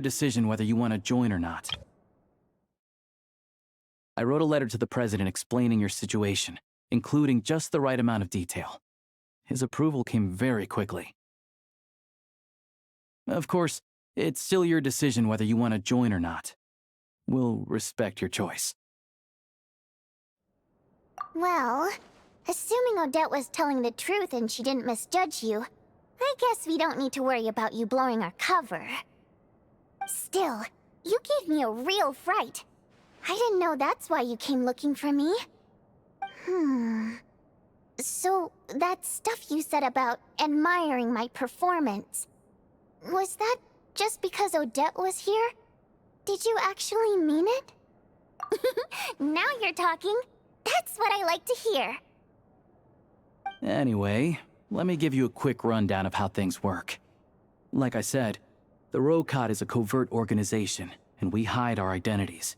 decision whether you want to join or not. I wrote a letter to the president explaining your situation, including just the right amount of detail. His approval came very quickly. Of course, it's still your decision whether you want to join or not. We'll respect your choice. Well, assuming Odette was telling the truth and she didn't misjudge you, I guess we don't need to worry about you blowing our cover. Still, you gave me a real fright. I didn't know that's why you came looking for me. So, that stuff you said about admiring my performance, was that just because Odette was here? Did you actually mean it? Now you're talking. That's what I like to hear. Anyway, let me give you a quick rundown of how things work. Like I said, the Rokot is a covert organization, and we hide our identities.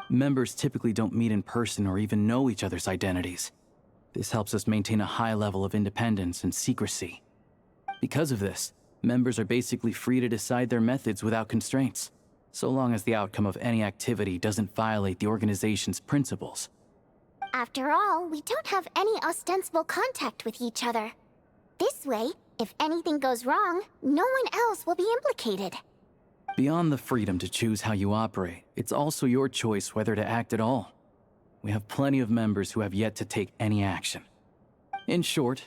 Members typically don't meet in person or even know each other's identities. This helps us maintain a high level of independence and secrecy. Because of this, members are basically free to decide their methods without constraints, so long as the outcome of any activity doesn't violate the organization's principles. After all, we don't have any ostensible contact with each other. This way, if anything goes wrong, no one else will be implicated. Beyond the freedom to choose how you operate, it's also your choice whether to act at all. We have plenty of members who have yet to take any action. In short,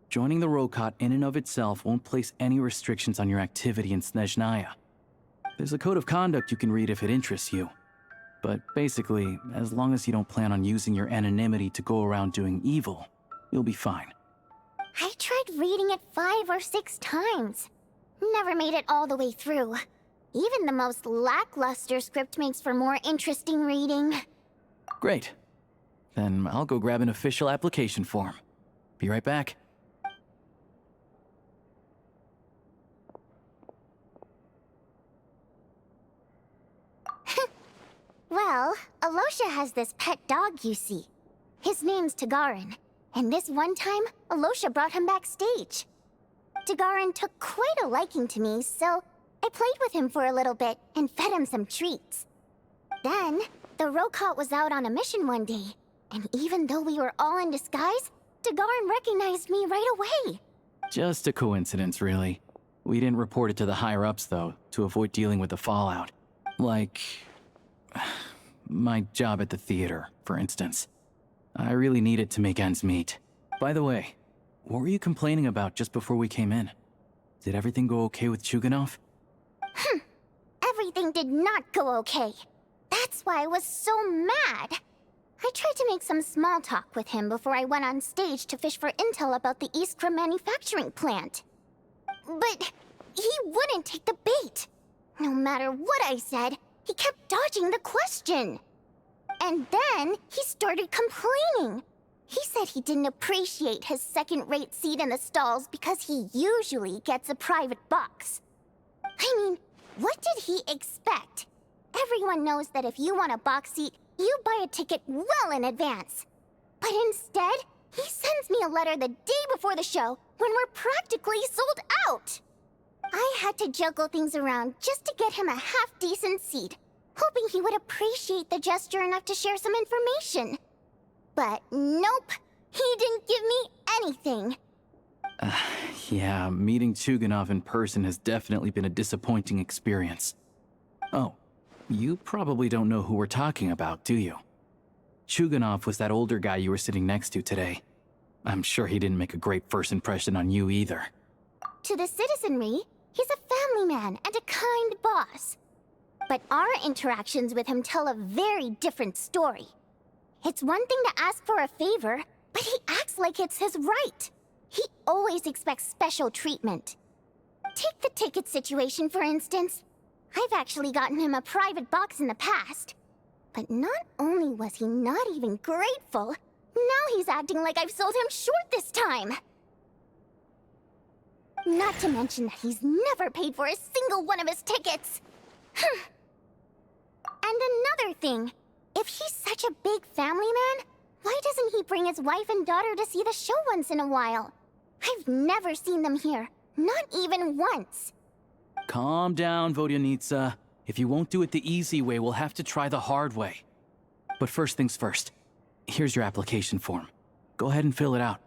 joining the Rokot in and of itself won't place any restrictions on your activity in Snezhnaya. There's a code of conduct you can read if it interests you. But basically, as long as you don't plan on using your anonymity to go around doing evil, you'll be fine. I tried reading it 5 or 6 times. Never made it all the way through. Even the most lackluster script makes for more interesting reading. Great. Then I'll go grab an official application form. Be right back. Well, Alosha has this pet dog, you see. His name's Tagarin, and this one time, Alosha brought him backstage. Tagarin took quite a liking to me, so I played with him for a little bit and fed him some treats. Then, the Rokot was out on a mission one day, and even though we were all in disguise, Tagarin recognized me right away. Just a coincidence, really. We didn't report it to the higher-ups, though, to avoid dealing with the fallout. Like my job at the theater, for instance. I really needed to make ends meet. By the way, what were you complaining about just before we came in? Did everything go okay with Chuganov? Everything did not go okay. That's why I was so mad. I tried to make some small talk with him before I went on stage to fish for intel about the Iskra manufacturing plant. But he wouldn't take the bait. No matter what I said, he kept dodging the question. And then he started complaining. He said he didn't appreciate his second-rate seat in the stalls because he usually gets a private box. I mean, what did he expect? Everyone knows that if you want a box seat, you buy a ticket well in advance. But instead, he sends me a letter the day before the show when we're practically sold out. I had to juggle things around just to get him a half-decent seat, hoping he would appreciate the gesture enough to share some information. But nope, he didn't give me anything. Yeah, meeting Chuganov in person has definitely been a disappointing experience. Oh, you probably don't know who we're talking about, do you? Chuganov was that older guy you were sitting next to today. I'm sure he didn't make a great first impression on you either. To the citizenry, he's a family man and a kind boss. But our interactions with him tell a very different story. It's one thing to ask for a favor, but he acts like it's his right. He always expects special treatment. Take the ticket situation, for instance. I've actually gotten him a private box in the past. But not only was he not even grateful, now he's acting like I've sold him short this time. Not to mention that he's never paid for a single one of his tickets. And another thing, if he's such a big family man, why doesn't he bring his wife and daughter to see the show once in a while? I've never seen them here, Not even once. Calm down, Vodyanitsa. If you won't do it the easy way, we'll have to try the hard way. But first things first. Here's your application form. Go ahead and fill it out.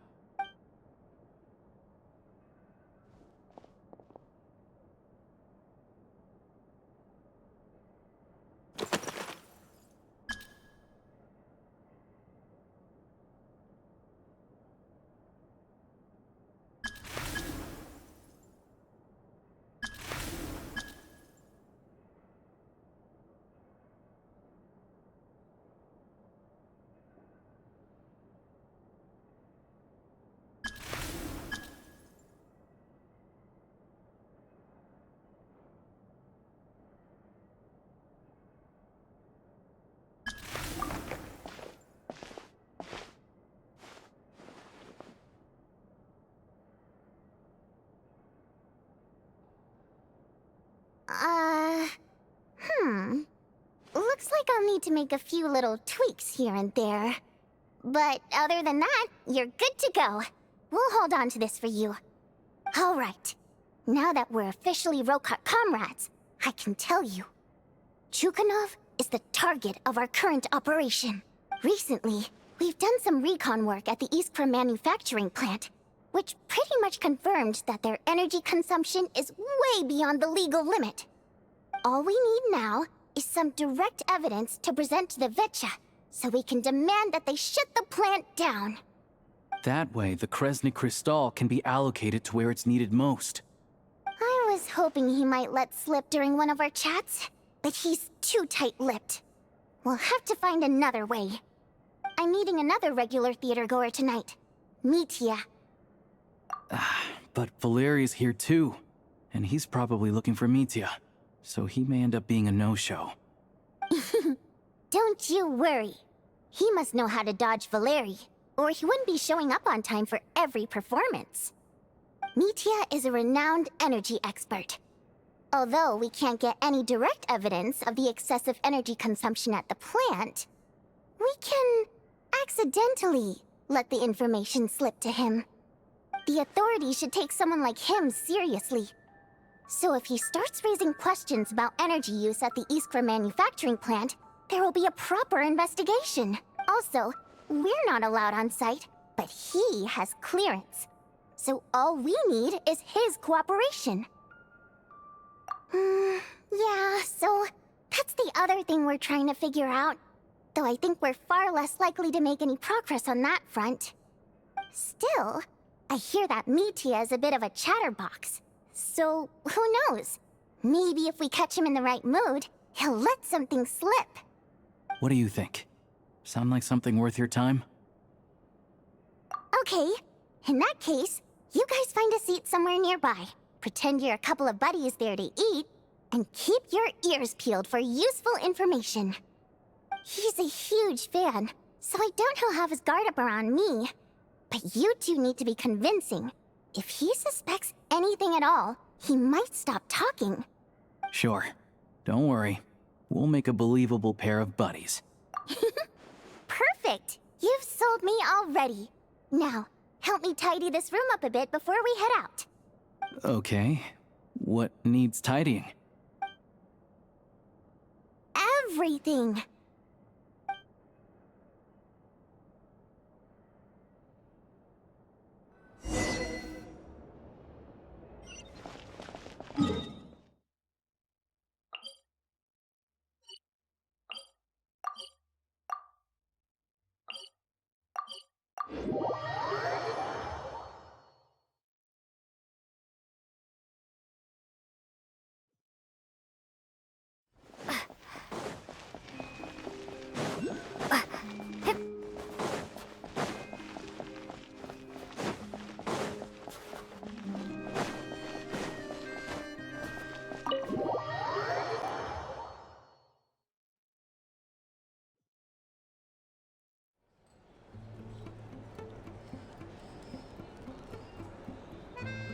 Looks like I'll need to make a few little tweaks here and there. But other than that, you're good to go. We'll hold on to this for you. All right. Now that we're officially Rokot comrades, I can tell you. Chukhanov is the target of our current operation. Recently, we've done some recon work at the Iskra manufacturing plant, which pretty much confirmed that their energy consumption is way beyond the legal limit. All we need now is some direct evidence to present to the Vetcha, so we can demand that they shut the plant down. That way, the Kresny Crystal can be allocated to where it's needed most. I was hoping he might let slip during one of our chats, but he's too tight-lipped. We'll have to find another way. I'm meeting another regular theater goer tonight, Mitya. But Valeri's here too, and he's probably looking for Mitya, so he may end up being a no-show. Don't you worry. He must know how to dodge Valeri, or he wouldn't be showing up on time for every performance. Mitya is a renowned energy expert. Although we can't get any direct evidence of the excessive energy consumption at the plant, we can accidentally let the information slip to him. The authorities should take someone like him seriously. So if he starts raising questions about energy use at the Iskra manufacturing plant, there will be a proper investigation. Also, we're not allowed on site, but he has clearance. So all we need is his cooperation. Yeah, so that's the other thing we're trying to figure out. Though I think we're far less likely to make any progress on that front. Still, I hear that Mitya is a bit of a chatterbox. So, who knows? Maybe if we catch him in the right mood, he'll let something slip. What do you think? Sound like something worth your time? Okay, in that case, you guys find a seat somewhere nearby. Pretend you're a couple of buddies there to eat, and keep your ears peeled for useful information. He's a huge fan, so I doubt he'll have his guard up around me. But you two need to be convincing. If he suspects anything at all, he might stop talking. Sure. Don't worry. We'll make a believable pair of buddies. Perfect! You've sold me already. Now, help me tidy this room up a bit before we head out. Okay. What needs tidying? Everything!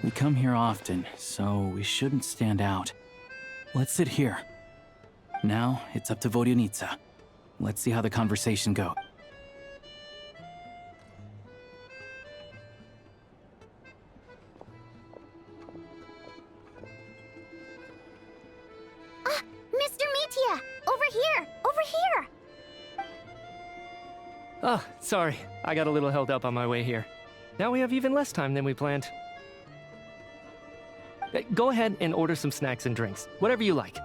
We come here often, so we shouldn't stand out. Let's sit here. Now, it's up to Vodyanitsa. Let's see how the conversation goes. Oh, sorry. I got a little held up on my way here. Now we have even less time than we planned. Go ahead and order some snacks and drinks, whatever you like.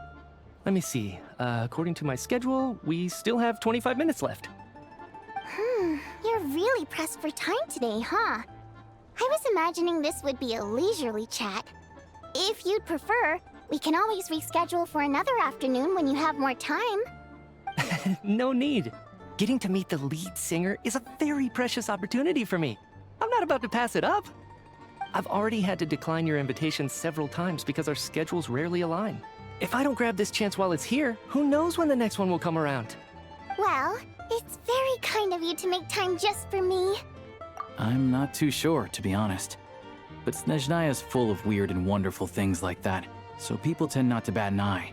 Let me see. According to my schedule, we still have 25 minutes left. You're really pressed for time today, huh? I was imagining this would be a leisurely chat. If you'd prefer, we can always reschedule for another afternoon when you have more time. No need. Getting to meet the lead singer is a very precious opportunity for me. I'm not about to pass it up. I've already had to decline your invitation several times because our schedules rarely align. If I don't grab this chance while it's here, who knows when the next one will come around? Well, it's very kind of you to make time just for me. I'm not too sure, to be honest. But Snezhnaya is full of weird and wonderful things like that, so people tend not to bat an eye.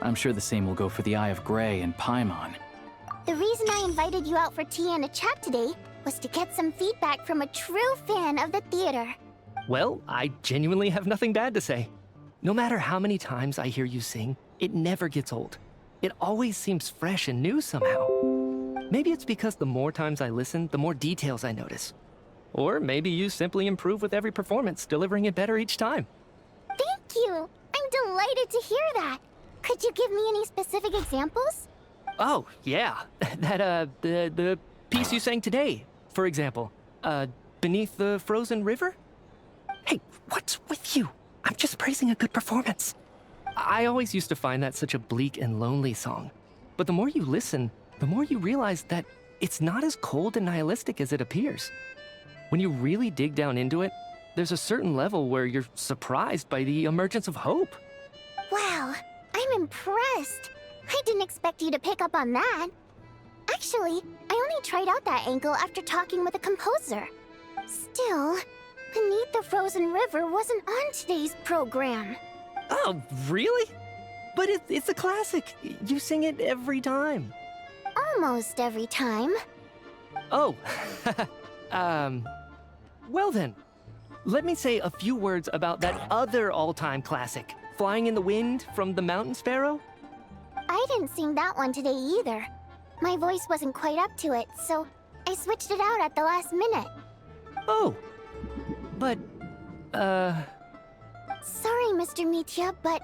I'm sure the same will go for the Eye of Grey and Paimon. The reason I invited you out for tea and a chat today was to get some feedback from a true fan of the theater. Well, I genuinely have nothing bad to say. No matter how many times I hear you sing, it never gets old. It always seems fresh and new somehow. Maybe it's because the more times I listen, the more details I notice. Or maybe you simply improve with every performance, delivering it better each time. Thank you! I'm delighted to hear that! Could you give me any specific examples? Oh, yeah. The piece you sang today, for example. Beneath the Frozen River? Hey, what's with you? I'm just praising a good performance. I always used to find that such a bleak and lonely song. But the more you listen, the more you realize that it's not as cold and nihilistic as it appears. When you really dig down into it, there's a certain level where you're surprised by the emergence of hope. Wow, I'm impressed. I didn't expect you to pick up on that. Actually, I only tried out that angle after talking with a composer. Still, Beneath the Frozen River wasn't on today's program. Oh, really? But it's a classic. You sing it every time. Almost every time. Oh, well then. Let me say a few words about that other all-time classic, Flying in the Wind from the Mountain Sparrow. I didn't sing that one today either. My voice wasn't quite up to it, so I switched it out at the last minute. Oh, but, Sorry, Mr. Mitya, but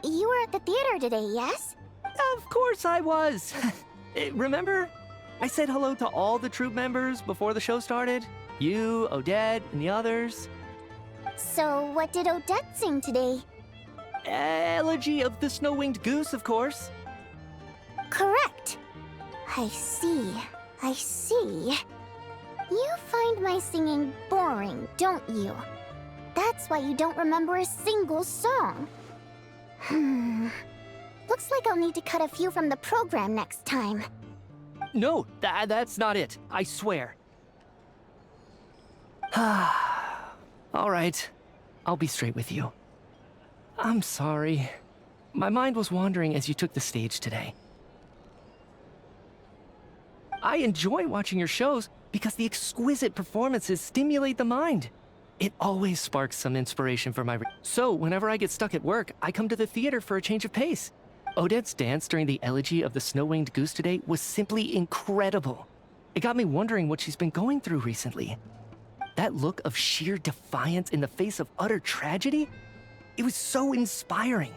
you were at the theater today, yes? Of course I was. Remember? I said hello to all the troupe members before the show started. You, Odette, and the others. So what did Odette sing today? Elegy of the Snow-Winged Goose, of course. Correct. I see. I see. You find my singing boring, don't you? That's why you don't remember a single song. Looks like I'll need to cut a few from the program next time. No, that's not it. I swear. All right. I'll be straight with you. I'm sorry. My mind was wandering as you took the stage today. I enjoy watching your shows because the exquisite performances stimulate the mind. It always sparks some inspiration for my... So, whenever I get stuck at work, I come to the theater for a change of pace. Odette's dance during the elegy of the Snow-Winged Goose today was simply incredible. It got me wondering what she's been going through recently. That look of sheer defiance in the face of utter tragedy? It was so inspiring.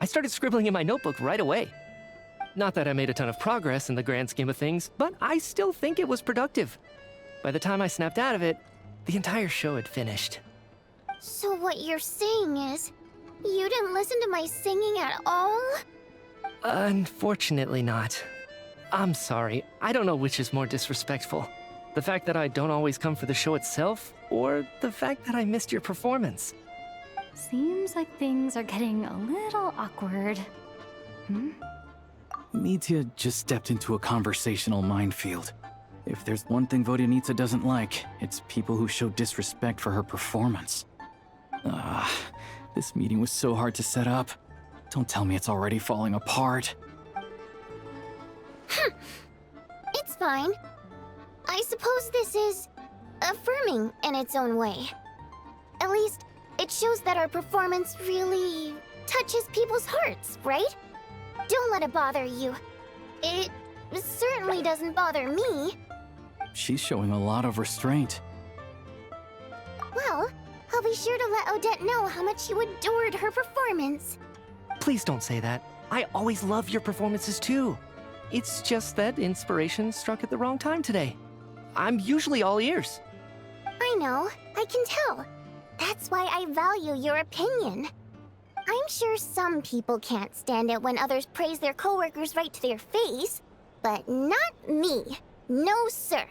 I started scribbling in my notebook right away. Not that I made a ton of progress in the grand scheme of things, but I still think it was productive. By the time I snapped out of it, the entire show had finished. So what you're saying is, you didn't listen to my singing at all? Unfortunately not. I'm sorry. I don't know which is more disrespectful. The fact that I don't always come for the show itself, or the fact that I missed your performance. Seems like things are getting a little awkward. Mitya just stepped into a conversational minefield. If there's one thing Vodyanica doesn't like, it's people who show disrespect for her performance. This meeting was so hard to set up. Don't tell me it's already falling apart. It's fine. I suppose this is affirming in its own way. At least, it shows that our performance really touches people's hearts, right? Don't let it bother you. It certainly doesn't bother me. She's showing a lot of restraint. Well, I'll be sure to let Odette know how much you adored her performance. Please don't say that. I always love your performances too. It's just that inspiration struck at the wrong time today. I'm usually all ears. I know, I can tell. That's why I value your opinion. I'm sure some people can't stand it when others praise their coworkers right to their face, but not me. No, sir.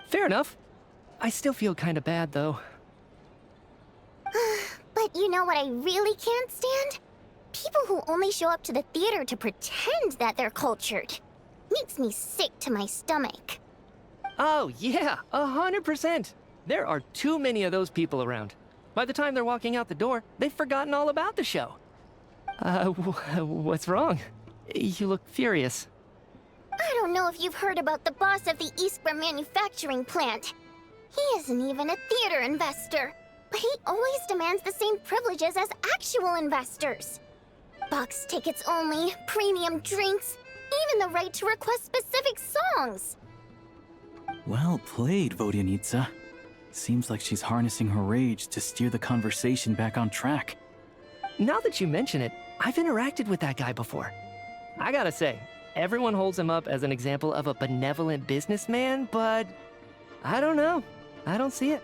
Fair enough. I still feel kind of bad though. But you know what I really can't stand? People who only show up to the theater to pretend that they're cultured. Makes me sick to my stomach. Oh yeah, 100%. There are too many of those people around. By the time they're walking out the door, they've forgotten all about the show. What's wrong? You look furious. I don't know if you've heard about the boss of the Iskra manufacturing plant. He isn't even a theater investor, but he always demands the same privileges as actual investors. Box tickets only, premium drinks, even the right to request specific songs. Well played, Vodyanitsa. Seems like she's harnessing her rage to steer the conversation back on track. Now that you mention it, I've interacted with that guy before. I gotta say, everyone holds him up as an example of a benevolent businessman, but I don't know. I don't see it.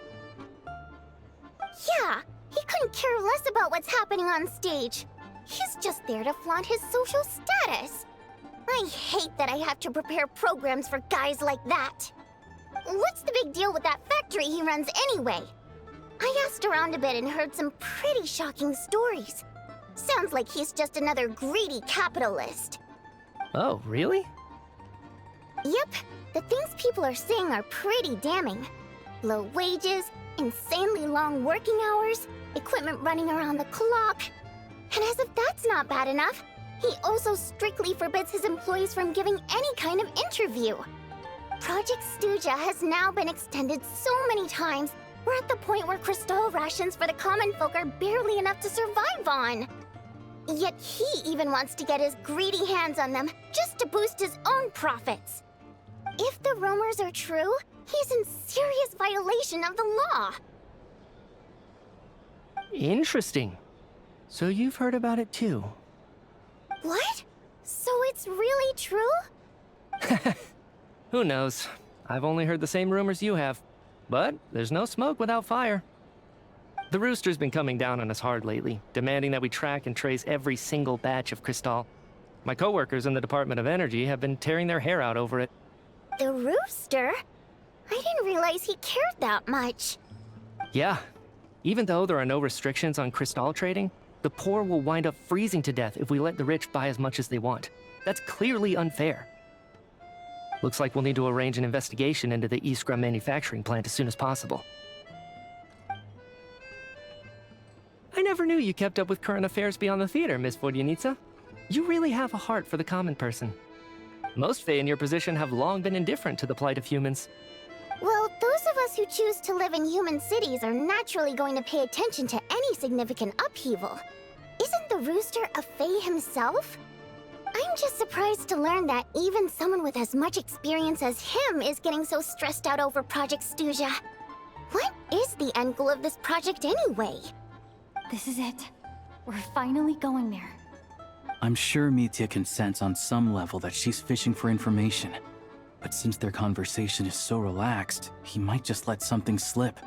Yeah, he couldn't care less about what's happening on stage. He's just there to flaunt his social status. I hate that I have to prepare programs for guys like that. What's the big deal with that factory he runs anyway? I asked around a bit and heard some pretty shocking stories. Sounds like he's just another greedy capitalist. Oh, really? Yep, the things people are saying are pretty damning. Low wages, insanely long working hours, equipment running around the clock. And as if that's not bad enough, he also strictly forbids his employees from giving any kind of interview. Project Snezhnaya has now been extended so many times, we're at the point where crystal rations for the common folk are barely enough to survive on. Yet he even wants to get his greedy hands on them just to boost his own profits. If the rumors are true, he's in serious violation of the law. Interesting. So you've heard about it too? What? So it's really true? Who knows? I've only heard the same rumors you have. But there's no smoke without fire. The Rooster's been coming down on us hard lately, demanding that we track and trace every single batch of Crystal. My coworkers in the Department of Energy have been tearing their hair out over it. The Rooster? I didn't realize he cared that much. Yeah. Even though there are no restrictions on Crystal trading, the poor will wind up freezing to death if we let the rich buy as much as they want. That's clearly unfair. Looks like we'll need to arrange an investigation into the Iskra manufacturing plant as soon as possible. I never knew you kept up with current affairs beyond the theater, Miss Vodyanitsa. You really have a heart for the common person. Most Fae in your position have long been indifferent to the plight of humans. Well, those of us who choose to live in human cities are naturally going to pay attention to any significant upheaval. Isn't the Rooster a Fae himself? I'm just surprised to learn that even someone with as much experience as him is getting so stressed out over Project Snezhnaya. What is the end goal of this project anyway? This is it. We're finally going there. I'm sure Mitya can sense on some level that she's fishing for information. But since their conversation is so relaxed, he might just let something slip.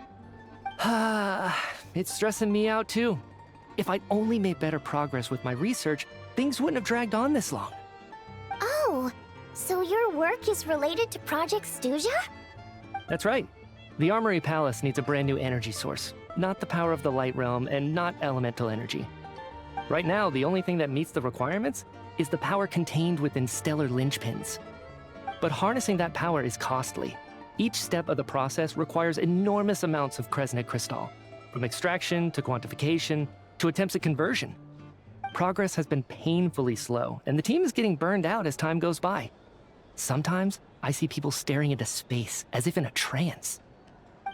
It's stressing me out too. If I'd only made better progress with my research, things wouldn't have dragged on this long. Oh, so your work is related to Project Snezhnaya? That's right. The Armory Palace needs a brand new energy source. Not the power of the Light Realm, and not elemental energy. Right now, the only thing that meets the requirements is the power contained within stellar linchpins. But harnessing that power is costly. Each step of the process requires enormous amounts of Kresnet crystal, from extraction to quantification to attempts at conversion. Progress has been painfully slow, and the team is getting burned out as time goes by. Sometimes, I see people staring into space as if in a trance.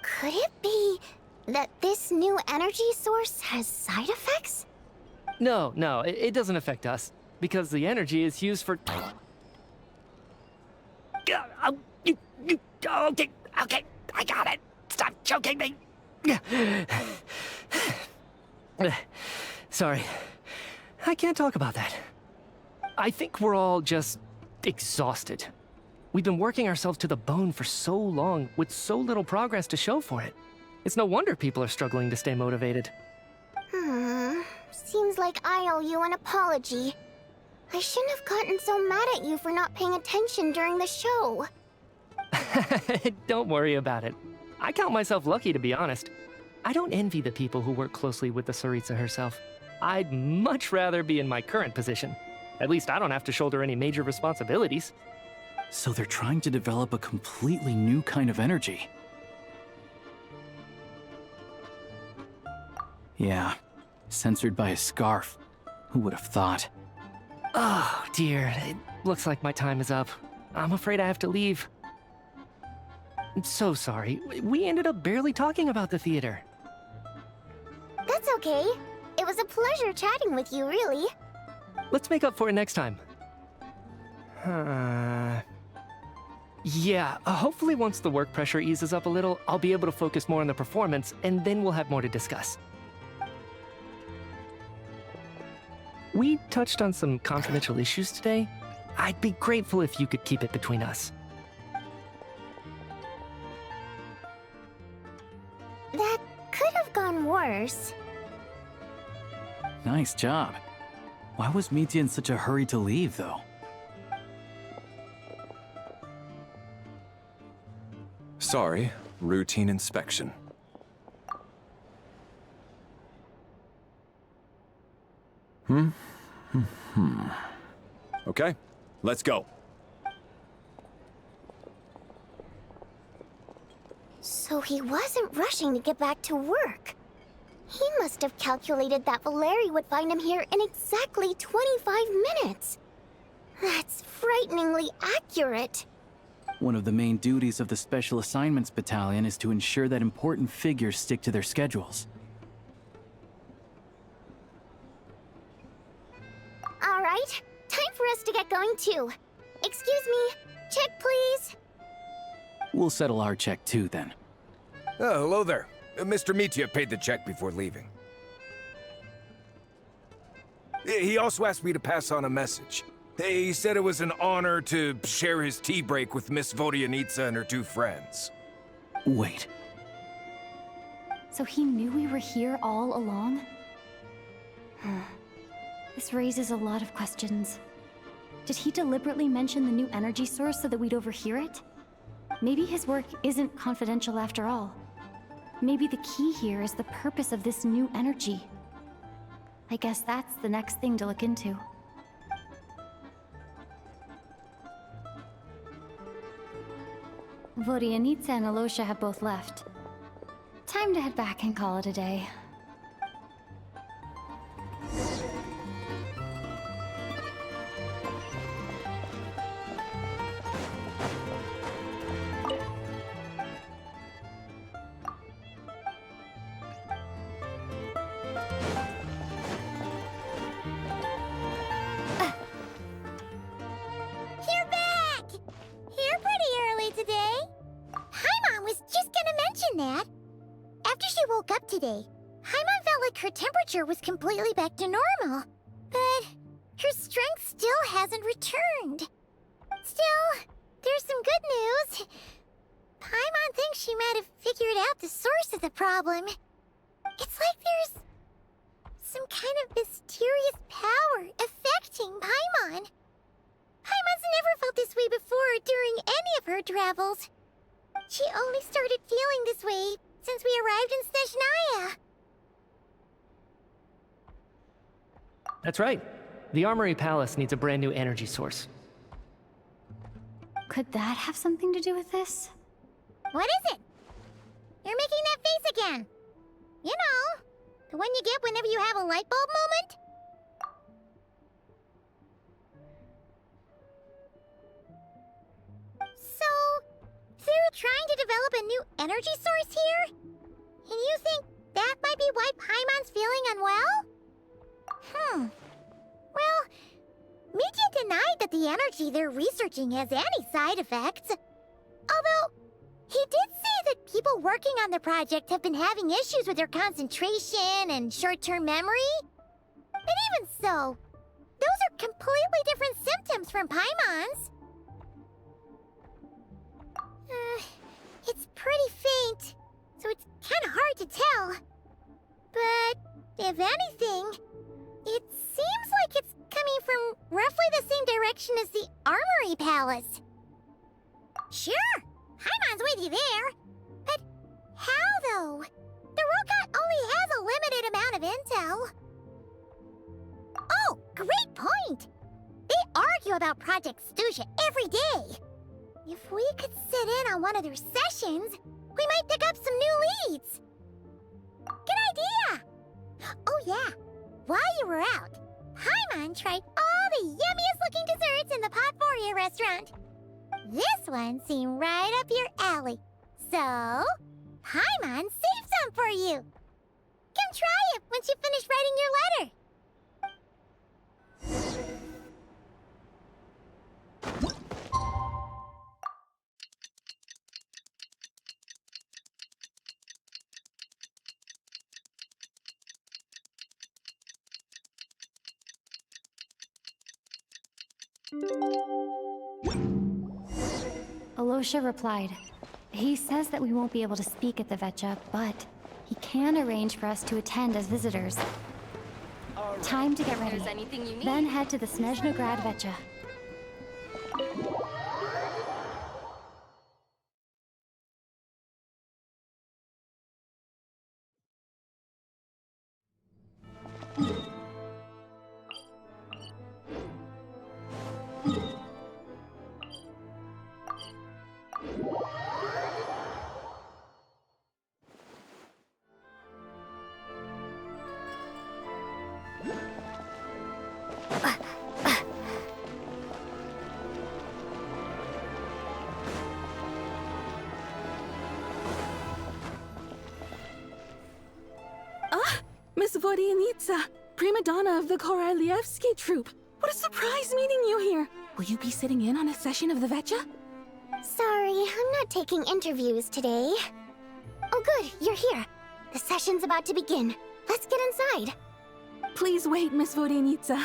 Could it be that this new energy source has side effects? No, it doesn't affect us, because the energy is used for... Okay, okay, I got it. Stop choking me. Sorry, I can't talk about that. I think we're all just exhausted. We've been working ourselves to the bone for so long with so little progress to show for it. It's no wonder people are struggling to stay motivated. Seems like I owe you an apology. I shouldn't have gotten so mad at you for not paying attention during the show. Don't worry about it. I count myself lucky, to be honest. I don't envy the people who work closely with the Tsaritsa herself. I'd much rather be in my current position. At least I don't have to shoulder any major responsibilities. So they're trying to develop a completely new kind of energy. Yeah, censored by a scarf. Who would have thought? Oh, dear. It looks like my time is up. I'm afraid I have to leave. I'm so sorry. We ended up barely talking about the theater. That's okay. It was a pleasure chatting with you, really. Let's make up for it next time. Yeah, hopefully once the work pressure eases up a little, I'll be able to focus more on the performance, and then we'll have more to discuss. We touched on some confidential issues today. I'd be grateful if you could keep it between us. That could have gone worse. Nice job. Why was Mitya in such a hurry to leave, though? Sorry, routine inspection. Okay, let's go. So he wasn't rushing to get back to work. He must have calculated that Valeri would find him here in exactly 25 minutes. That's frighteningly accurate. One of the main duties of the Special Assignments Battalion is to ensure that important figures stick to their schedules. All right, time for us to get going too. Excuse me, check please. We'll settle our check too, then. Oh, hello there. Mr. Mitya paid the check before leaving. He also asked me to pass on a message. He said it was an honor to share his tea break with Miss Vodyanitsa and her two friends. Wait, So he knew we were here all along? This raises a lot of questions. Did he deliberately mention the new energy source so that we'd overhear it? Maybe his work isn't confidential after all. Maybe the key here is the purpose of this new energy. I guess that's the next thing to look into. Vodyanitsa and Alosha have both left. Time to head back and call it a day. You're back! Here pretty early today. Paimon was just gonna mention that. After she woke up today, Paimon felt like her temperature was completely back to normal. But her strength still hasn't returned. Still, there's some good news. Paimon thinks she might have figured out the source of the problem. It's like there's some kind of mysterious power affecting Paimon. Paimon's never felt this way before during any of her travels. She only started feeling this way since we arrived in Snezhnaya. That's right. The Armory Palace needs a brand new energy source. Could that have something to do with this? What is it? You're making that face again. You know, the one you get whenever you have a light bulb moment? So, they're trying to develop a new energy source here? And you think that might be why Paimon's feeling unwell? Well, Mitya denied that the energy they're researching has any side effects. Although, He did say that people working on the project have been having issues with their concentration and short-term memory. But even so, those are completely different symptoms from Paimon's. It's pretty faint, so it's kind of hard to tell. But if anything, it seems like it's coming from roughly the same direction as the Armory Palace. Sure, Paimon's with you there. But how, though? The Rokat only has a limited amount of intel. Oh, great point! They argue about Project Snezhnaya every day. If we could sit in on one of their sessions, we might pick up some new leads. Good idea! Oh yeah, while you were out, Paimon tried all the yummiest looking desserts in the Potpourri restaurant. This one seemed right up your alley. So, Paimon saved some for you. Come try it once you finish writing your letter. Alosha replied. He says that we won't be able to speak at the Vetcha, but he can arrange for us to attend as visitors. Time to get ready. Then head to the Snezhnaya Vetcha. Miss Vodyanitsa, prima donna of the Korolievsky troupe. What a surprise meeting you here. Will you be sitting in on a session of the Vetcha? Sorry, I'm not taking interviews today. Oh good, you're here. The session's about to begin. Let's get inside. Please wait, Miss Vodyanitsa.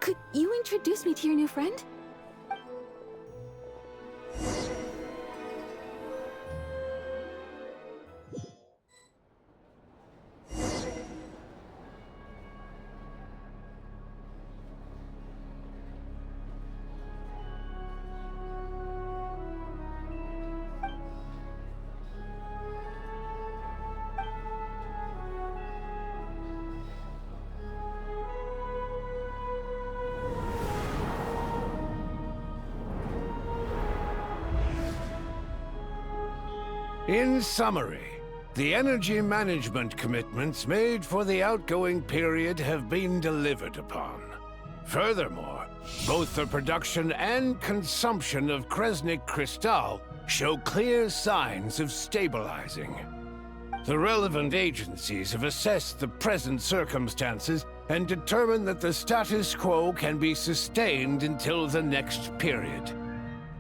Could you introduce me to your new friend? In summary, the energy management commitments made for the outgoing period have been delivered upon. Furthermore, both the production and consumption of Kresnik Crystal show clear signs of stabilizing. The relevant agencies have assessed the present circumstances and determined that the status quo can be sustained until the next period.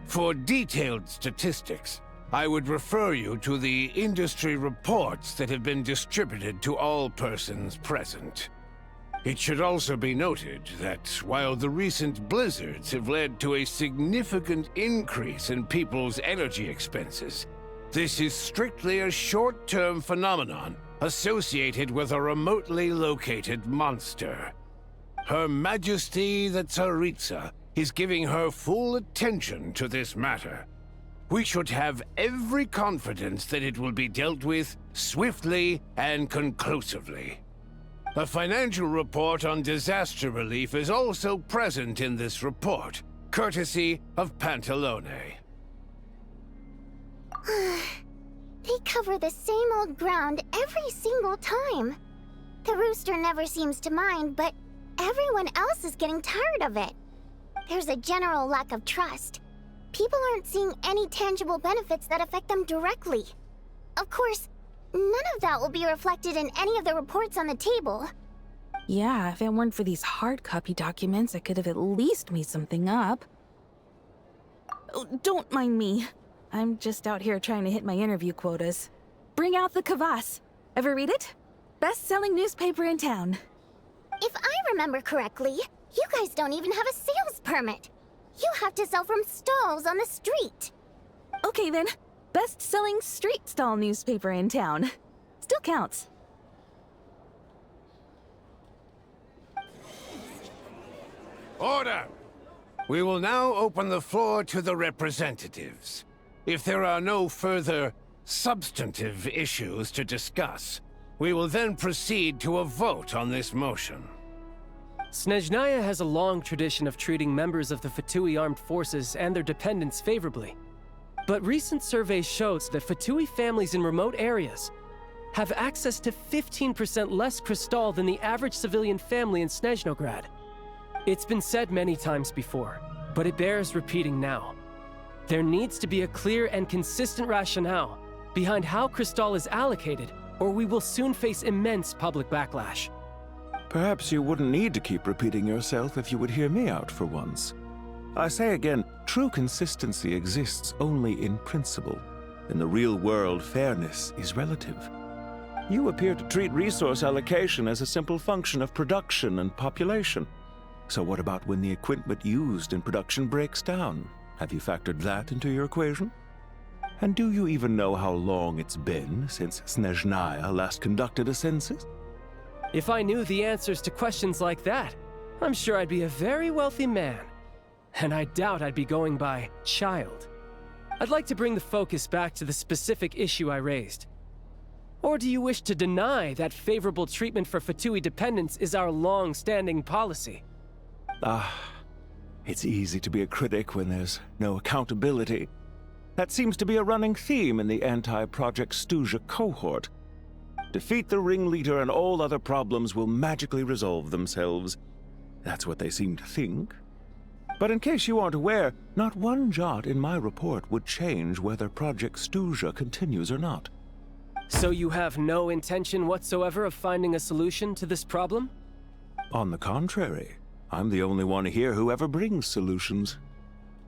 For detailed statistics, I would refer you to the industry reports that have been distributed to all persons present. It should also be noted that while the recent blizzards have led to a significant increase in people's energy expenses, this is strictly a short-term phenomenon associated with a remotely located monster. Her Majesty the Tsaritsa is giving her full attention to this matter. We should have every confidence that it will be dealt with swiftly and conclusively. A financial report on disaster relief is also present in this report, courtesy of Pantalone. They cover the same old ground every single time. The rooster never seems to mind, but everyone else is getting tired of it. There's a general lack of trust. People aren't seeing any tangible benefits that affect them directly. Of course, none of that will be reflected in any of the reports on the table. Yeah, if it weren't for these hard copy documents, I could have at least made something up. Oh, don't mind me. I'm just out here trying to hit my interview quotas. Bring out the kvass. Ever read it? Best-selling newspaper in town. If I remember correctly, you guys don't even have a sales permit. You have to sell from stalls on the street. Okay then, best-selling street stall newspaper in town. Still counts. Order! We will now open the floor to the representatives. If there are no further substantive issues to discuss, we will then proceed to a vote on this motion. Snezhnaya has a long tradition of treating members of the Fatui armed forces and their dependents favorably. But recent surveys shows that Fatui families in remote areas have access to 15% less crystal than the average civilian family in Snezhnograd. It's been said many times before, but it bears repeating now. There needs to be a clear and consistent rationale behind how crystal is allocated, or we will soon face immense public backlash. Perhaps you wouldn't need to keep repeating yourself if you would hear me out for once. I say again, true consistency exists only in principle. In the real world, fairness is relative. You appear to treat resource allocation as a simple function of production and population. So what about when the equipment used in production breaks down? Have you factored that into your equation? And do you even know how long it's been since Snezhnaya last conducted a census? If I knew the answers to questions like that, I'm sure I'd be a very wealthy man. And I doubt I'd be going by child. I'd like to bring the focus back to the specific issue I raised. Or do you wish to deny that favorable treatment for Fatui dependents is our long-standing policy? It's easy to be a critic when there's no accountability. That seems to be a running theme in the anti-Project Stuzha cohort. Defeat the ringleader and all other problems will magically resolve themselves. That's what they seem to think. But in case you aren't aware, not one jot in my report would change whether Project Stuzha continues or not. So you have no intention whatsoever of finding a solution to this problem? On the contrary, I'm the only one here who ever brings solutions.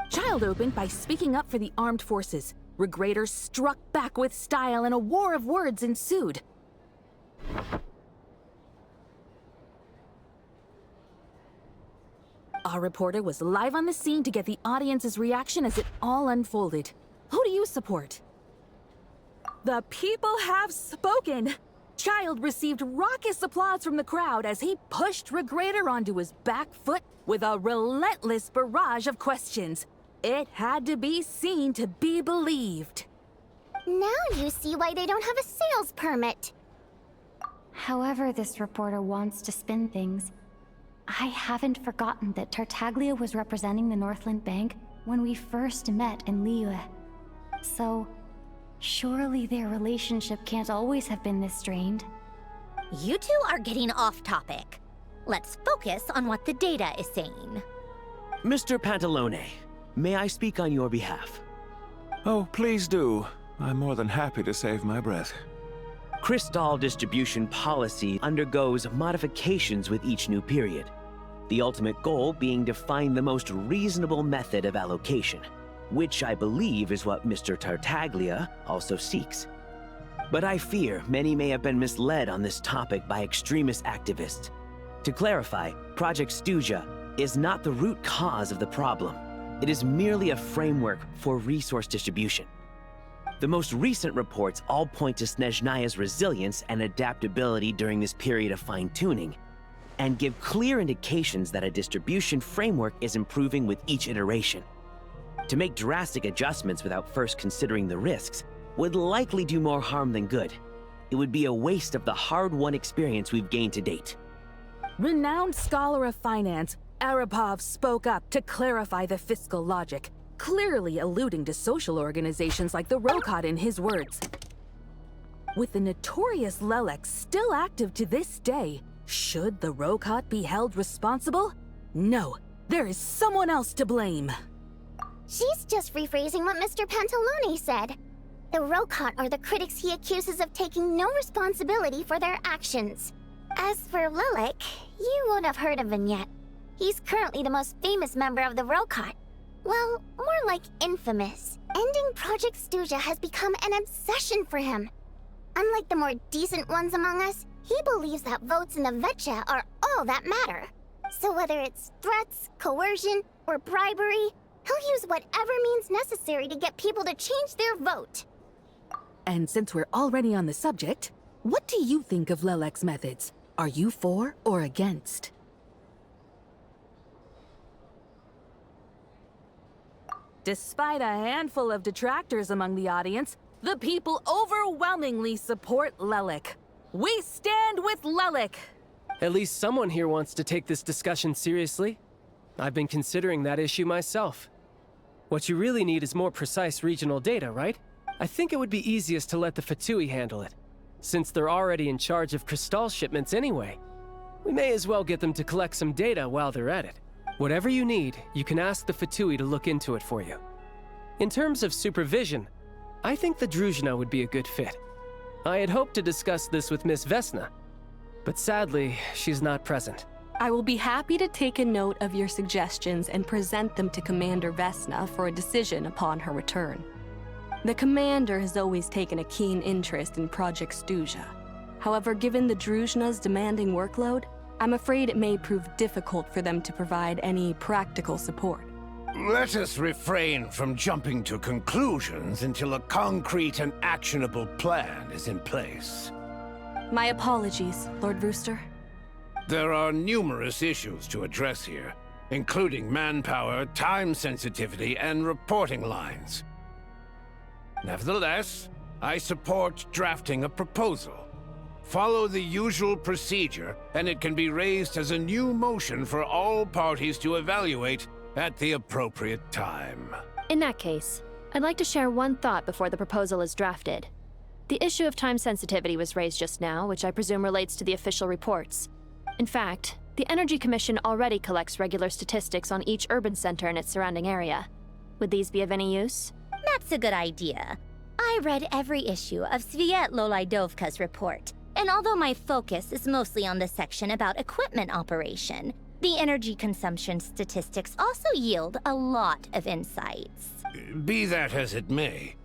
Child opened by speaking up for the armed forces. Regrator struck back with style and a war of words ensued. Our reporter was live on the scene to get the audience's reaction as it all unfolded. Who do you support? The people have spoken! Child received raucous applause from the crowd as he pushed Regrator onto his back foot with a relentless barrage of questions. It had to be seen to be believed. Now you see why they don't have a sales permit. However this reporter wants to spin things, I haven't forgotten that Tartaglia was representing the Northland Bank when we first met in Liyue. So, surely their relationship can't always have been this strained. You two are getting off topic. Let's focus on what the data is saying. Mr. Pantalone, may I speak on your behalf? Oh, please do. I'm more than happy to save my breath. Crystal distribution policy undergoes modifications with each new period. The ultimate goal being to find the most reasonable method of allocation, which I believe is what Mr. Tartaglia also seeks. But I fear many may have been misled on this topic by extremist activists. To clarify, Project Stuzha is not the root cause of the problem. It is merely a framework for resource distribution. The most recent reports all point to Snezhnaya's resilience and adaptability during this period of fine-tuning, and give clear indications that a distribution framework is improving with each iteration. To make drastic adjustments without first considering the risks would likely do more harm than good. It would be a waste of the hard-won experience we've gained to date. Renowned scholar of finance, Arapov spoke up to clarify the fiscal logic, clearly alluding to social organizations like the Rokot in his words. With the notorious Lelek still active to this day, should the Rokot be held responsible? No, there is someone else to blame. She's just rephrasing what Mr. Pantalone said. The Rokot are the critics he accuses of taking no responsibility for their actions. As for Lelek, you won't have heard of him yet. He's currently the most famous member of the Rokot. Well, more like infamous. Ending Project Stuzha has become an obsession for him. Unlike the more decent ones among us, he believes that votes in the Vetcha are all that matter. So whether it's threats, coercion, or bribery, he'll use whatever means necessary to get people to change their vote. And since we're already on the subject, what do you think of Lelek's methods? Are you for or against? Despite a handful of detractors among the audience, the people overwhelmingly support Lelek. We stand with Lelek! At least someone here wants to take this discussion seriously. I've been considering that issue myself. What you really need is more precise regional data, right? I think it would be easiest to let the Fatui handle it, since they're already in charge of Crystal shipments anyway. We may as well get them to collect some data while they're at it. Whatever you need, you can ask the Fatui to look into it for you. In terms of supervision, I think the Druzhna would be a good fit. I had hoped to discuss this with Miss Vesna, but sadly, she's not present. I will be happy to take a note of your suggestions and present them to Commander Vesna for a decision upon her return. The Commander has always taken a keen interest in Project Stuzha. However, given the Druzhna's demanding workload, I'm afraid it may prove difficult for them to provide any practical support. Let us refrain from jumping to conclusions until a concrete and actionable plan is in place. My apologies, Lord Rooster. There are numerous issues to address here, including manpower, time sensitivity, and reporting lines. Nevertheless, I support drafting a proposal. Follow the usual procedure, and it can be raised as a new motion for all parties to evaluate at the appropriate time. In that case, I'd like to share one thought before the proposal is drafted. The issue of time sensitivity was raised just now, which I presume relates to the official reports. In fact, the Energy Commission already collects regular statistics on each urban center and its surrounding area. Would these be of any use? That's a good idea. I read every issue of Svietlo Lydovka's report, and although my focus is mostly on the section about equipment operation, the energy consumption statistics also yield a lot of insights. Be that as it may,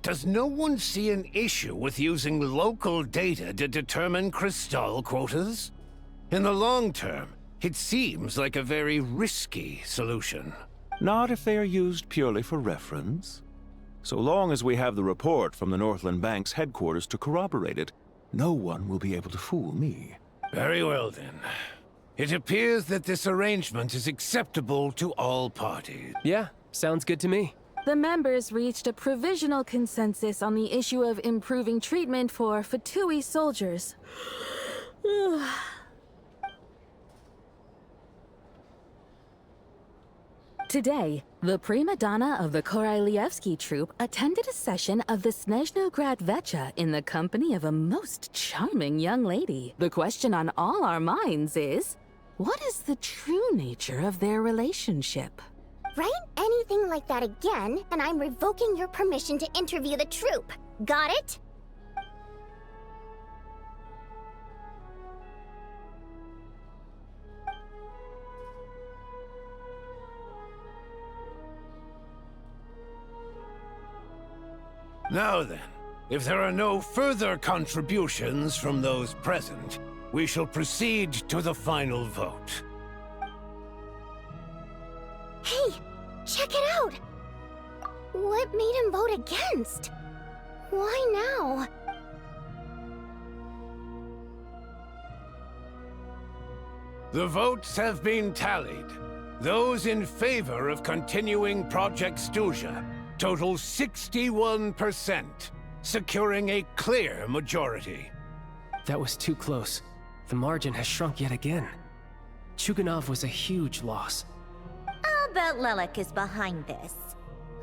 does no one see an issue with using local data to determine Crystal quotas? In the long term, it seems like a very risky solution. Not if they are used purely for reference. So long as we have the report from the Northland Bank's headquarters to corroborate it, no one will be able to fool me. Very well then. It appears that this arrangement is acceptable to all parties. Yeah, sounds good to me. The members reached a provisional consensus on the issue of improving treatment for Fatui soldiers. Today, the prima donna of the Korailievsky troupe attended a session of the Snezhnograd Vetcha in the company of a most charming young lady. The question on all our minds is, what is the true nature of their relationship? Write anything like that again, and I'm revoking your permission to interview the troupe. Got it? Now then, if there are no further contributions from those present, we shall proceed to the final vote. Hey, check it out! What made him vote against? Why now? The votes have been tallied. Those in favor of continuing Project Stuzha total 61%, securing a clear majority. That was too close. The margin has shrunk yet again. Chuganov was a huge loss. I'll bet Lelek is behind this.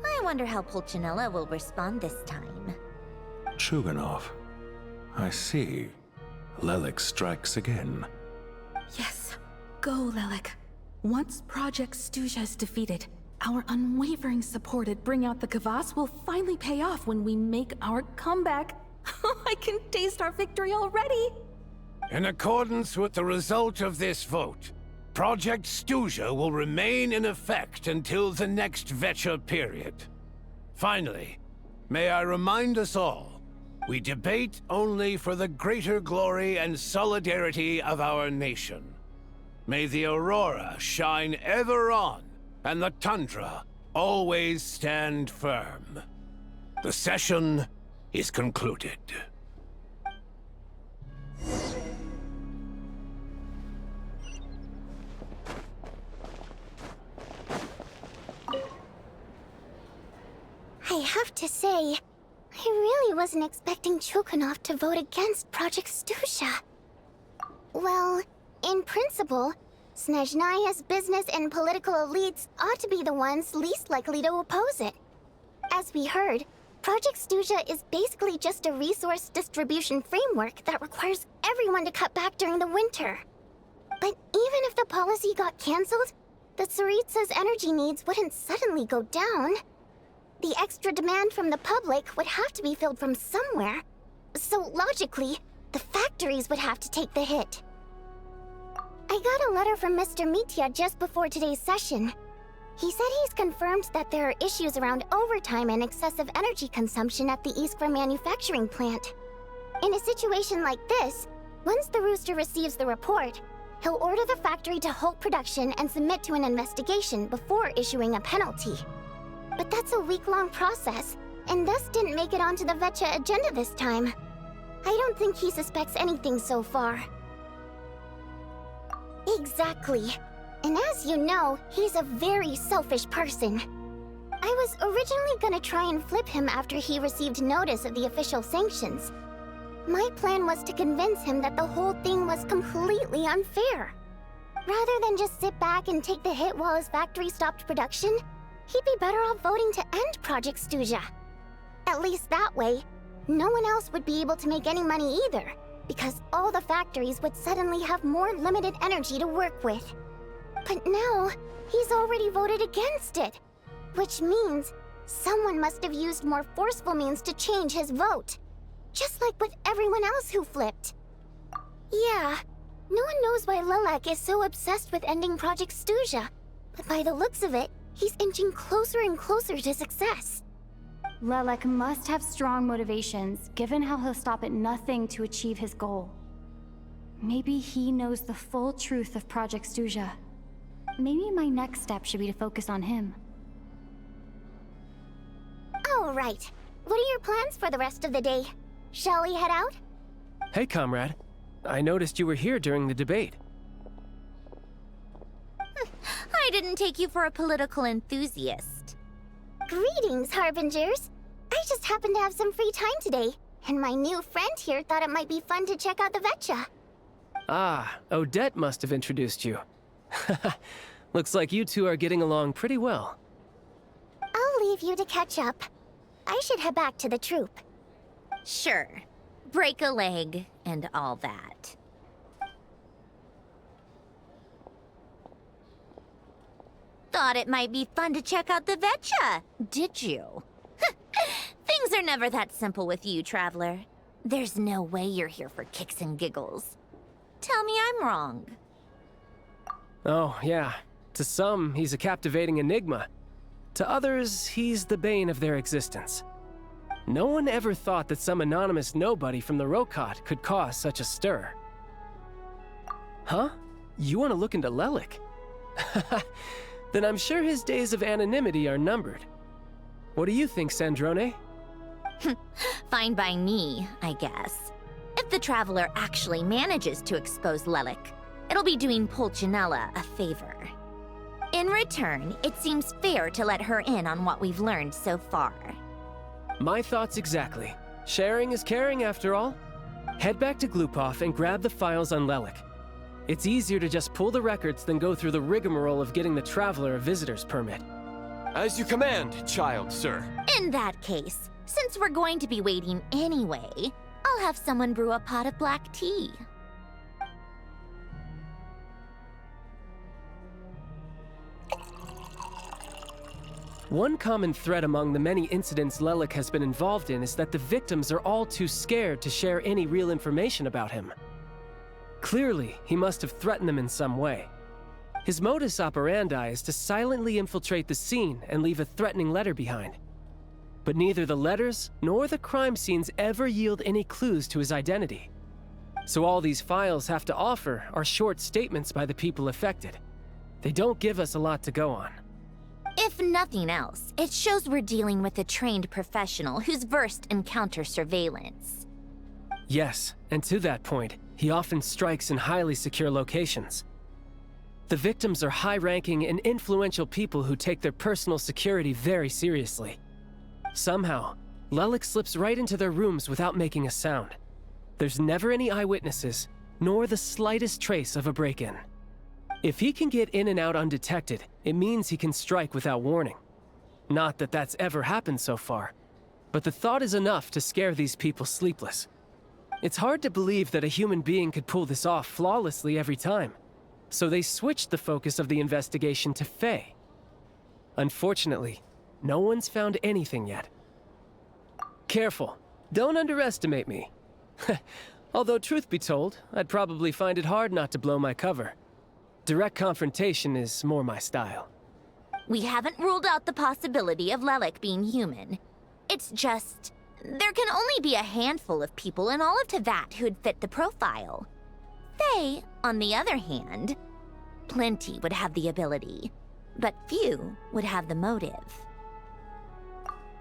I wonder how Pulcinella will respond this time. Chuganov. I see. Lelek strikes again. Yes, go Lelek. Once Project Stuzha is defeated, our unwavering support at Bring Out the Kvass will finally pay off when we make our comeback. I can taste our victory already! In accordance with the result of this vote, Project Stuzha will remain in effect until the next Vecha period. Finally, may I remind us all, we debate only for the greater glory and solidarity of our nation. May the aurora shine ever on, and the tundra always stand firm. The session is concluded. I have to say, I really wasn't expecting Chukhanov to vote against Project Stuzha. Well, in principle, Snezhnaya's business and political elites ought to be the ones least likely to oppose it. As we heard, Project Stuzha is basically just a resource distribution framework that requires everyone to cut back during the winter. But even if the policy got cancelled, the Tsaritsa's energy needs wouldn't suddenly go down. The extra demand from the public would have to be filled from somewhere. So logically, the factories would have to take the hit. I got a letter from Mr. Mitya just before today's session. He said he's confirmed that there are issues around overtime and excessive energy consumption at the Iskra manufacturing plant. In a situation like this, once the Rooster receives the report, he'll order the factory to halt production and submit to an investigation before issuing a penalty. But that's a week-long process, and thus didn't make it onto the Vecha agenda this time. I don't think he suspects anything so far. Exactly. And as you know, he's a very selfish person. I was originally gonna try and flip him after he received notice of the official sanctions. My plan was to convince him that the whole thing was completely unfair. Rather than just sit back and take the hit while his factory stopped production, he'd be better off voting to end Project Stuzha. At least that way, no one else would be able to make any money either, because all the factories would suddenly have more limited energy to work with. But now, he's already voted against it, which means someone must have used more forceful means to change his vote. Just like with everyone else who flipped. Yeah, no one knows why Lilac is so obsessed with ending Project Stuzha, but by the looks of it, he's inching closer and closer to success. Lelek must have strong motivations, given how he'll stop at nothing to achieve his goal. Maybe he knows the full truth of Project Stuzha. Maybe my next step should be to focus on him. All right. What are your plans for the rest of the day? Shall we head out? Hey, comrade. I noticed you were here during the debate. I didn't take you for a political enthusiast. Greetings, Harbingers. I just happened to have some free time today, and my new friend here thought it might be fun to check out the Vecha. Ah, Odette must have introduced you. Looks like you two are getting along pretty well. I'll leave you to catch up. I should head back to the troop. Sure. Break a leg and all that. Thought it might be fun to check out the Vecha, did you? Things are never that simple with you, Traveler. There's no way you're here for kicks and giggles. Tell me I'm wrong. Oh, yeah. To some, he's a captivating enigma. To others, he's the bane of their existence. No one ever thought that some anonymous nobody from the Rokot could cause such a stir. Huh? You want to look into Lelik? Then I'm sure his days of anonymity are numbered. What do you think, Sandrone? Fine by me, I guess. If the Traveler actually manages to expose Lelik, it'll be doing Pulcinella a favor. In return, it seems fair to let her in on what we've learned so far. My thoughts exactly. Sharing is caring, after all. Head back to Glupov and grab the files on Lelik. It's easier to just pull the records than go through the rigmarole of getting the Traveler a visitor's permit. As you command, child, sir. In that case, since we're going to be waiting anyway, I'll have someone brew a pot of black tea. One common thread among the many incidents Lelik has been involved in is that the victims are all too scared to share any real information about him. Clearly, he must have threatened them in some way. His modus operandi is to silently infiltrate the scene and leave a threatening letter behind. But neither the letters nor the crime scenes ever yield any clues to his identity. So all these files have to offer are short statements by the people affected. They don't give us a lot to go on. If nothing else, it shows we're dealing with a trained professional who's versed in counter-surveillance. Yes, and to that point, he often strikes in highly secure locations. The victims are high-ranking and influential people who take their personal security very seriously. Somehow, Lelik slips right into their rooms without making a sound. There's never any eyewitnesses, nor the slightest trace of a break-in. If he can get in and out undetected, it means he can strike without warning. Not that that's ever happened so far, but the thought is enough to scare these people sleepless. It's hard to believe that a human being could pull this off flawlessly every time, so they switched the focus of the investigation to Faye. Unfortunately, no one's found anything yet. Careful, don't underestimate me. Although truth be told, I'd probably find it hard not to blow my cover. Direct confrontation is more my style. We haven't ruled out the possibility of Lelik being human. It's just, there can only be a handful of people in all of Teyvat who'd fit the profile. Faye, on the other hand, plenty would have the ability, but few would have the motive.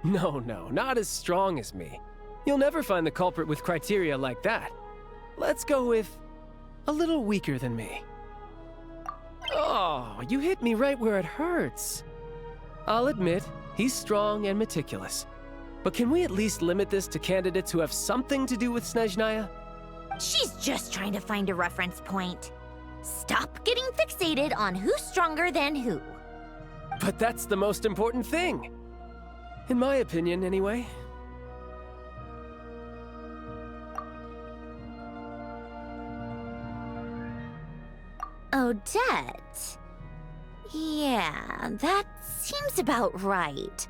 No, not as strong as me. You'll never find the culprit with criteria like that. Let's go with a little weaker than me. Oh, you hit me right where it hurts. I'll admit, he's strong and meticulous. But can we at least limit this to candidates who have something to do with Snezhnaya? She's just trying to find a reference point. Stop getting fixated on who's stronger than who. But that's the most important thing. In my opinion, anyway. Odette? Yeah, that seems about right.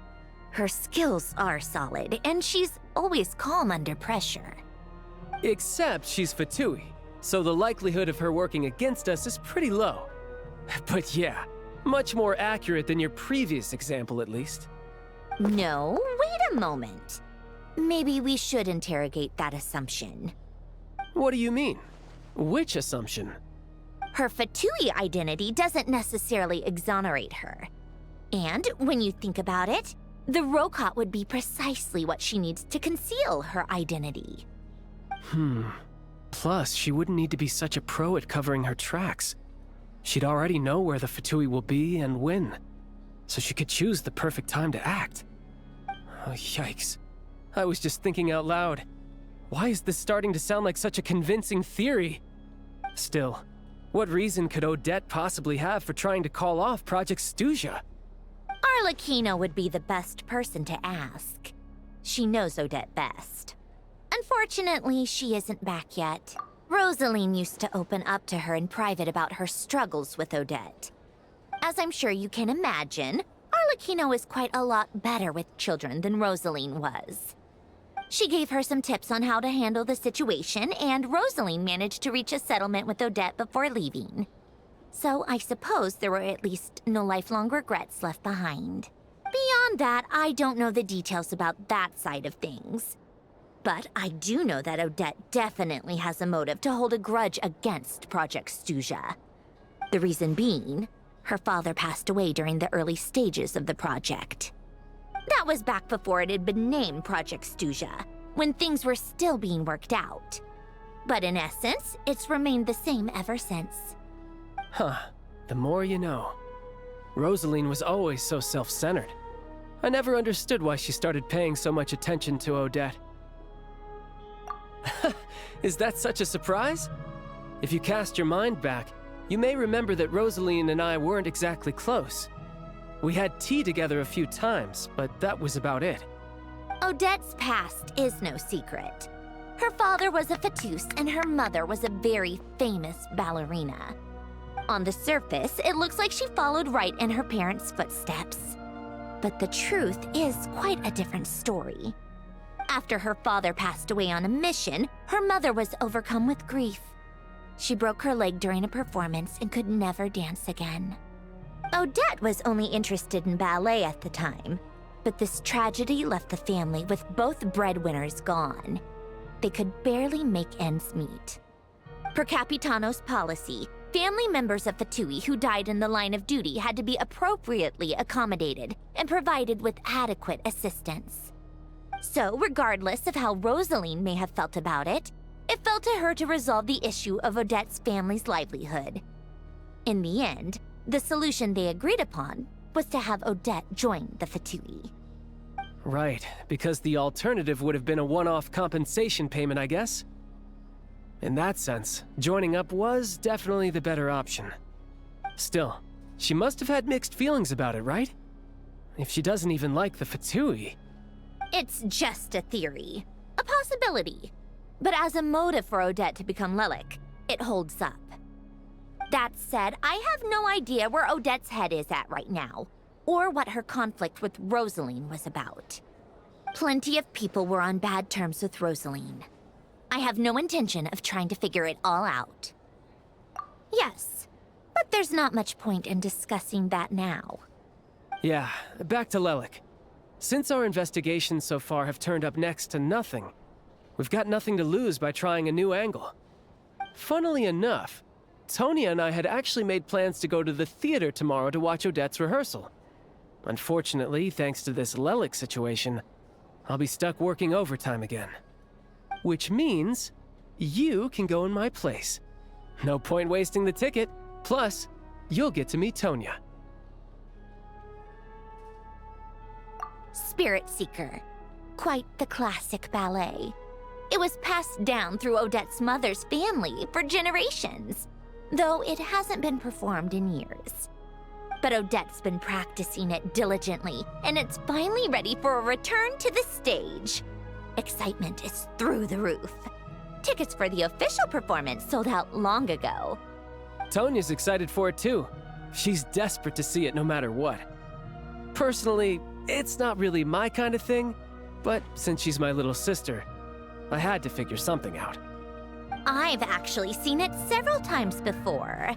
Her skills are solid, and she's always calm under pressure. Except she's Fatui, so the likelihood of her working against us is pretty low. But yeah, much more accurate than your previous example, at least. No, wait a moment. Maybe we should interrogate that assumption. What do you mean? Which assumption? Her Fatui identity doesn't necessarily exonerate her. And when you think about it, the Rokot would be precisely what she needs to conceal her identity. Plus, she wouldn't need to be such a pro at covering her tracks. She'd already know where the Fatui will be and when, so she could choose the perfect time to act. Oh, yikes. I was just thinking out loud. Why is this starting to sound like such a convincing theory? Still, what reason could Odette possibly have for trying to call off Project Snezhnaya? Arlecchino would be the best person to ask. She knows Odette best. Unfortunately, she isn't back yet. Rosaline used to open up to her in private about her struggles with Odette. As I'm sure you can imagine, Arlecchino is quite a lot better with children than Rosaline was. She gave her some tips on how to handle the situation, and Rosaline managed to reach a settlement with Odette before leaving. So I suppose there were at least no lifelong regrets left behind. Beyond that, I don't know the details about that side of things. But I do know that Odette definitely has a motive to hold a grudge against Project Snezhnaya. The reason being, her father passed away during the early stages of the project. That was back before it had been named Project Snezhnaya, when things were still being worked out. But in essence, it's remained the same ever since. Huh. The more you know. Rosaline was always so self-centered. I never understood why she started paying so much attention to Odette. Is that such a surprise? If you cast your mind back, you may remember that Rosaline and I weren't exactly close. We had tea together a few times, but that was about it. Odette's past is no secret. Her father was a fatus and her mother was a very famous ballerina. On the surface, it looks like she followed right in her parents' footsteps. But the truth is quite a different story. After her father passed away on a mission, her mother was overcome with grief. She broke her leg during a performance and could never dance again. Odette was only interested in ballet at the time, but this tragedy left the family with both breadwinners gone. They could barely make ends meet. Per Capitano's policy, family members of Fatui who died in the line of duty had to be appropriately accommodated and provided with adequate assistance. So, regardless of how Rosaline may have felt about it, it fell to her to resolve the issue of Odette's family's livelihood. In the end, the solution they agreed upon was to have Odette join the Fatui. Right, because the alternative would have been a one-off compensation payment, I guess. In that sense, joining up was definitely the better option. Still, she must have had mixed feelings about it, right? If she doesn't even like the Fatui. It's just a theory, a possibility. But as a motive for Odette to become Lelik, it holds up. That said, I have no idea where Odette's head is at right now, or what her conflict with Rosaline was about. Plenty of people were on bad terms with Rosaline. I have no intention of trying to figure it all out. Yes, but there's not much point in discussing that now. Yeah, back to Lelik. Since our investigations so far have turned up next to nothing, we've got nothing to lose by trying a new angle. Funnily enough, Tonya and I had actually made plans to go to the theater tomorrow to watch Odette's rehearsal. Unfortunately, thanks to this Lelik situation, I'll be stuck working overtime again. Which means you can go in my place. No point wasting the ticket. Plus, you'll get to meet Tonya. Spirit Seeker. Quite the classic ballet. It was passed down through Odette's mother's family for generations, though it hasn't been performed in years. But Odette's been practicing it diligently, and it's finally ready for a return to the stage. Excitement is through the roof. Tickets for the official performance sold out long ago. Tonya's excited for it too. She's desperate to see it no matter what. Personally, it's not really my kind of thing, but since she's my little sister, I had to figure something out. I've actually seen it several times before.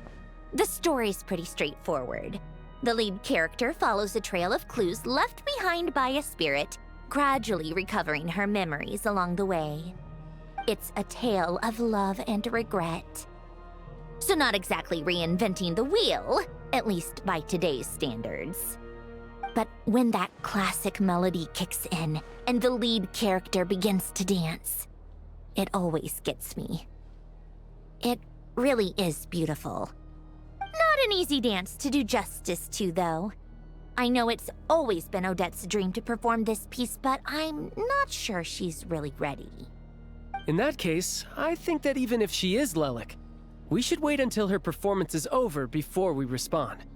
The story's pretty straightforward. The lead character follows a trail of clues left behind by a spirit, gradually recovering her memories along the way. It's a tale of love and regret. So not exactly reinventing the wheel, at least by today's standards. But when that classic melody kicks in and the lead character begins to dance, it always gets me. It really is beautiful. Not an easy dance to do justice to, though. I know it's always been Odette's dream to perform this piece, but I'm not sure she's really ready. In that case, I think that even if she is Lelik, we should wait until her performance is over before we respond.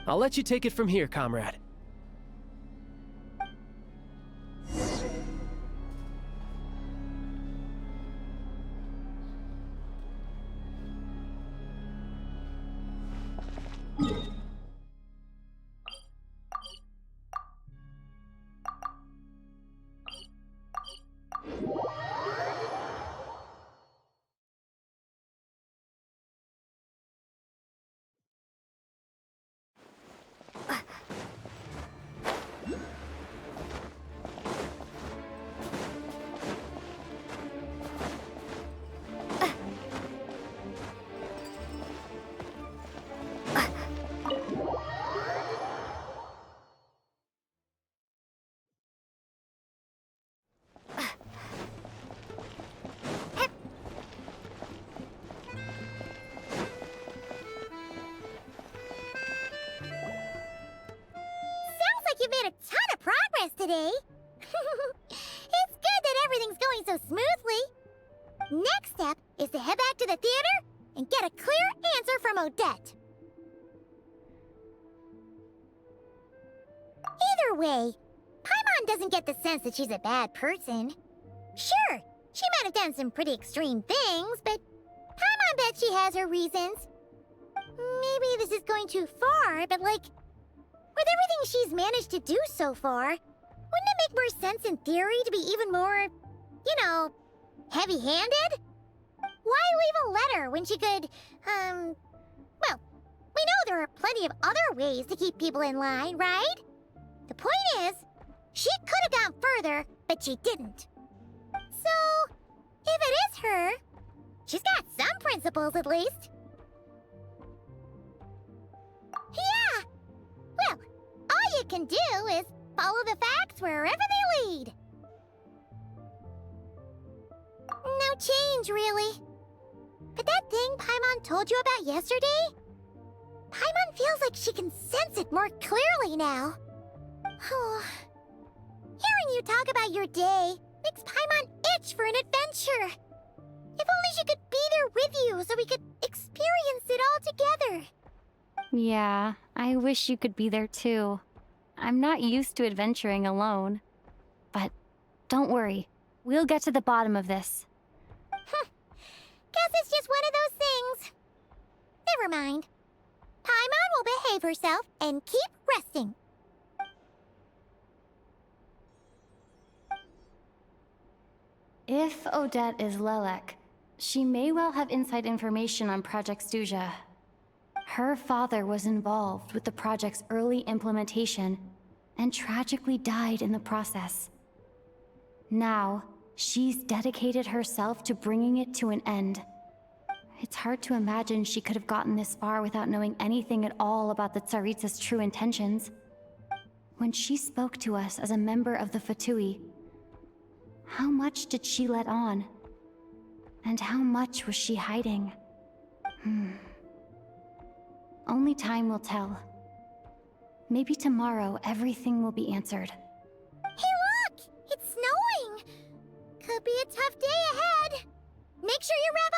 I'll let you take it from here, comrade. You made a ton of progress today. It's good that everything's going so smoothly. Next step is to head back to the theater and get a clear answer from Odette. Either way, Paimon doesn't get the sense that she's a bad person. Sure, she might have done some pretty extreme things, but Paimon bet she has her reasons. Maybe this is going too far, but like, with everything she's managed to do so far, wouldn't it make more sense in theory to be even more, you know, heavy-handed? Why leave a letter when she could, well, we know there are plenty of other ways to keep people in line, right? The point is, she could have gone further, but she didn't. So, if it is her, she's got some principles at least. Yeah! Well, all you can do is follow the facts wherever they lead. No change, really. But that thing Paimon told you about yesterday? Paimon feels like she can sense it more clearly now. Hearing you talk about your day makes Paimon itch for an adventure. If only she could be there with you so we could experience it all together. Yeah, I wish you could be there too. I'm not used to adventuring alone. But don't worry, we'll get to the bottom of this. Guess it's just one of those things. Never mind. Paimon will behave herself and keep resting. If Odette is Lelek, she may well have inside information on Project Snezhnaya. Her father was involved with the project's early implementation and tragically died in the process. Now, she's dedicated herself to bringing it to an end. It's hard to imagine she could have gotten this far without knowing anything at all about the Tsaritsa's true intentions. When she spoke to us as a member of the Fatui, how much did she let on? And how much was she hiding? Only time will tell. Maybe tomorrow everything will be answered. Hey look! It's snowing! Could be a tough day ahead. Make sure you wrap